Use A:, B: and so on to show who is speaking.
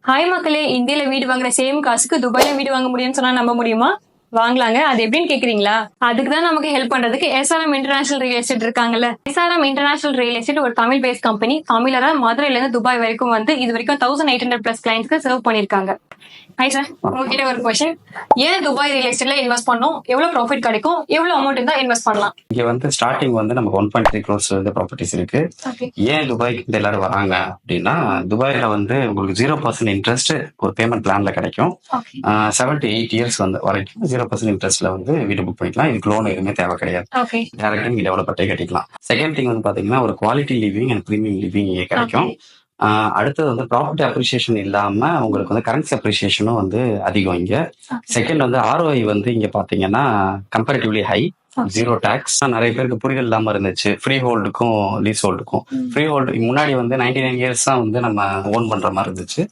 A: Hi மக்களே, இந்தியால வீடு வாங்குற சேம் காசுக்கு துபாய்ல வீடு வாங்க முடியும்னு சொன்னா நம்ப முடியுமா? வாங்கலாங்க. அது எப்படின்னு கேக்குறீங்களா? அதுக்கு தான் நமக்கு ஹெல்ப் பண்றதுக்கு எஸ்ஆர்எம் இன்டர்நேஷனல் ரியல் எஸ்டேட் இருக்காங்கல்ல. எஸ்ஆர்எம் இன்டர்நேஷனல் ரியல் எஸ்டேட் ஒரு தமிழ் பேஸ்ட் கம்பெனி. தமிழரா மதுரையில இருந்து துபாய் வரைக்கும் வந்து இது வரைக்கும் 1800+ கிளைண்ட்ஸ்க்கு சர்வ் பண்ணிருக்காங்க. ஹாய் சார், உங்ககிட்ட ஒரு கொஸ்டின். ஏன் துபாய் ரியல் எஸ்டேட்ல இன்வெஸ்ட் பண்ணணும்? எவ்வளவு ப்ராஃபிட் கிடைக்கும்? எவ்வளவு அமௌண்ட் இருந்தா இன்வெஸ்ட் பண்ணலாம்?
B: இங்க வந்து ஸ்டார்டிங் வந்து நமக்கு 1.3 crores வந்து ப்ராப்பர்ட்டிஸ் இருக்கு. ஏன் துபாய்க்கு வந்து எல்லாரும் வராங்க அப்படின்னா, துபாயில வந்து உங்களுக்கு 0% இன்ட்ரெஸ்ட் ஒரு பேமெண்ட் பிளான்ல கிடைக்கும். 7 to 8 இயர்ஸ் வந்து வரைக்கும் 0% இன்ட்ரெஸ்ட்ல வந்து வீடு புக் பண்ணிக்கலாம். இதுக்கு லோன் எதுவுமே தேவை கிடையாது. டேரக்டா நீங்க டெவலப்பர்ட்டே கட்டிக்கலாம். செகண்ட் திங் வந்து பாத்தீங்கன்னா ஒரு quality living and premium living இங்கே கிடைக்கும். அடுத்தது வந்து ப்ராப்பர்ட்டி அப்ரிசியேஷன் இல்லாம உங்களுக்கு வந்து கரன்சி அப்ரிசியேஷனும் வந்து அதிகம் இங்க. செகண்ட் வந்து ROI வந்து இங்க பாத்தீங்கன்னா கம்பேரிட்டிவ்லி ஹை, 0 tax. நிறைய பேருக்கு புரிதல் இல்லாம இருந்துச்சு ஃப்ரீ ஹோல்டுக்கும் லீஸ் ஹோல்டுக்கும். ஃப்ரீ ஹோல்டு முன்னாடி வந்து 99 இயர்ஸ் தான் வந்து நம்ம ஓன் பண்ற மாதிரி இருந்துச்சு.